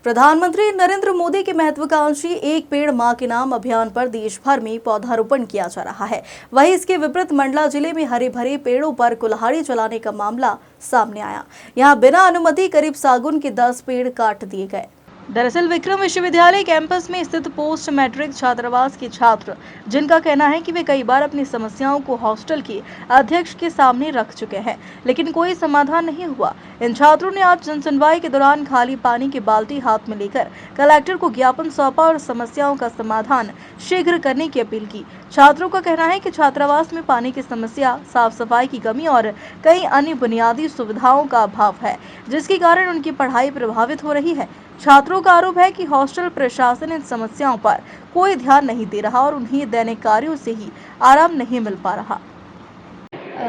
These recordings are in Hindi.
प्रधानमंत्री नरेंद्र मोदी के महत्वाकांक्षी एक पेड़ मां के नाम अभियान पर देश भर में पौधारोपण किया जा रहा है। वहीं इसके विपरीत मंडला जिले में हरे भरे पेड़ों पर कुल्हाड़ी चलाने का मामला सामने आया। यहां बिना अनुमति करीब सागुन के 10 पेड़ काट दिए गए। दरअसल विक्रम विश्वविद्यालय कैंपस में स्थित पोस्ट मैट्रिक छात्रावास के छात्र, जिनका कहना है कि वे कई बार अपनी समस्याओं को हॉस्टल के अध्यक्ष के सामने रख चुके हैं, लेकिन कोई समाधान नहीं हुआ। इन छात्रों ने आज जनसुनवाई के दौरान खाली पानी की बाल्टी हाथ में लेकर कलेक्टर को ज्ञापन सौंपा और समस्याओं का समाधान शीघ्र करने की अपील की। छात्रों का कहना है कि छात्रावास में पानी की समस्या, साफ सफाई की कमी और कई अन्य बुनियादी सुविधाओं का अभाव है, जिसके कारण उनकी पढ़ाई प्रभावित हो रही है। छात्रों का आरोप है कि हॉस्टल प्रशासन इन समस्याओं पर कोई ध्यान नहीं दे रहा और उन्हें दैनिक कार्यों से ही आराम नहीं मिल पा रहा।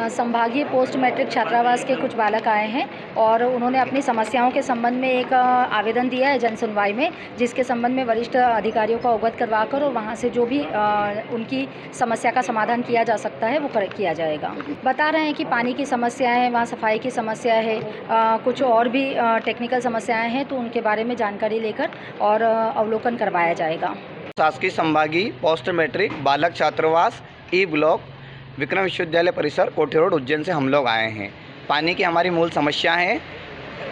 संभागीय पोस्ट मैट्रिक छात्रावास के कुछ बालक आए हैं और उन्होंने अपनी समस्याओं के संबंध में एक आवेदन दिया है जनसुनवाई में, जिसके संबंध में वरिष्ठ अधिकारियों को अवगत करवाकर और वहां से जो भी उनकी समस्या का समाधान किया जा सकता है वो किया जाएगा। बता रहे हैं कि पानी की समस्या है, वहाँ सफाई की समस्या है, कुछ और भी टेक्निकल समस्याएँ हैं, तो उनके बारे में जानकारी लेकर और अवलोकन करवाया जाएगा। शासकीय संभागीय पोस्ट मैट्रिक बालक छात्रावास ई ब्लॉक विक्रम विश्वविद्यालय परिसर कोठी रोड उज्जैन से हम लोग आए हैं। पानी की हमारी मूल समस्या है।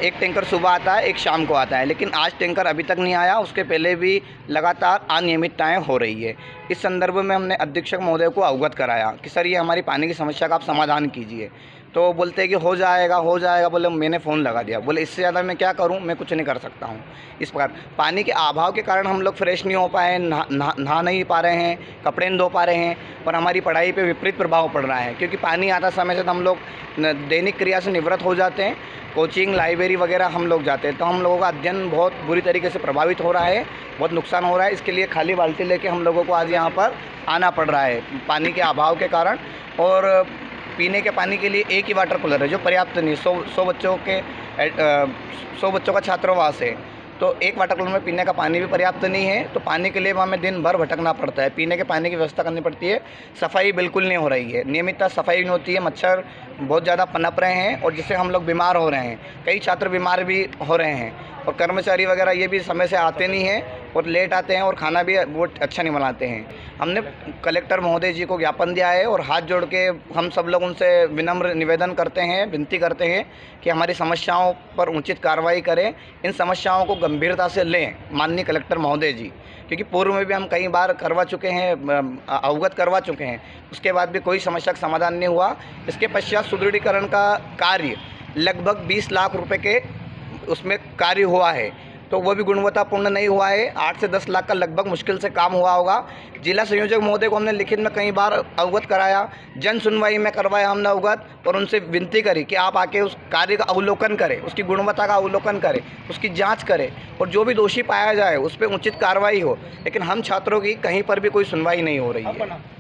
एक टैंकर सुबह आता है, एक शाम को आता है, लेकिन आज टैंकर अभी तक नहीं आया। उसके पहले भी लगातार अनियमितताएं हो रही है। इस संदर्भ में हमने अधीक्षक महोदय को अवगत कराया कि सर ये हमारी पानी की समस्या का आप समाधान कीजिए। तो बोलते हैं कि हो जाएगा। बोले मैंने फ़ोन लगा दिया। बोले इससे ज़्यादा मैं क्या करूं, मैं कुछ नहीं कर सकता हूं। इस प्रकार पानी के अभाव के कारण हम लोग फ्रेश नहीं हो पाए, नहा नहीं पा रहे हैं, कपड़े नहीं धो पा रहे हैं और हमारी पढ़ाई पे विपरीत प्रभाव पड़ रहा है, क्योंकि पानी आता समय से हम लोग दैनिक क्रिया से निवृत्त हो जाते हैं। कोचिंग, लाइब्रेरी वगैरह हम लोग जाते हैं, तो हम लोगों का अध्ययन बहुत बुरी तरीके से प्रभावित हो रहा है, बहुत नुकसान हो रहा है। इसके लिए खाली बाल्टी लेके हम लोगों को आज यहाँ पर आना पड़ रहा है पानी के अभाव के कारण। और पीने के पानी के लिए एक ही वाटर कूलर है जो पर्याप्त नहीं। 100 बच्चों का छात्रावास है, तो एक वाटर कूलर में पीने का पानी भी पर्याप्त नहीं है। तो पानी के लिए हमें दिन भर भटकना पड़ता है, पीने के पानी की व्यवस्था करनी पड़ती है। सफाई बिल्कुल नहीं हो रही है, नियमितता सफाई नहीं होती है। मच्छर बहुत ज़्यादा पनप रहे हैं और जिससे हम लोग बीमार हो रहे हैं। कई छात्र बीमार भी हो रहे हैं और कर्मचारी वगैरह ये भी समय से आते नहीं हैं और लेट आते हैं और खाना भी वो अच्छा नहीं बनाते हैं। हमने कलेक्टर महोदय जी को ज्ञापन दिया है और हाथ जोड़ के हम सब लोग उनसे विनम्र निवेदन करते हैं, विनती करते हैं कि हमारी समस्याओं पर उचित कार्रवाई करें, इन समस्याओं को गंभीरता से लें माननीय कलेक्टर महोदय जी, क्योंकि पूर्व में भी हम कई बार करवा चुके हैं, अवगत करवा चुके हैं, उसके बाद भी कोई समस्या का समाधान नहीं हुआ। इसके पश्चात सुदृढ़ीकरण का कार्य लगभग 20 लाख रुपए के उसमें कार्य हुआ है, तो वो भी गुणवत्तापूर्ण नहीं हुआ है। 8 से 10 लाख का लगभग मुश्किल से काम हुआ होगा। जिला संयोजक महोदय को हमने लिखित में कई बार अवगत कराया, जन सुनवाई में करवाया हमने अवगत, और उनसे विनती करी कि आप आके उस कार्य का अवलोकन करें, उसकी गुणवत्ता का अवलोकन करें, उसकी जांच करें और जो भी दोषी पाया जाए उस पर उचित कार्रवाई हो। लेकिन हम छात्रों की कहीं पर भी कोई सुनवाई नहीं हो रही है।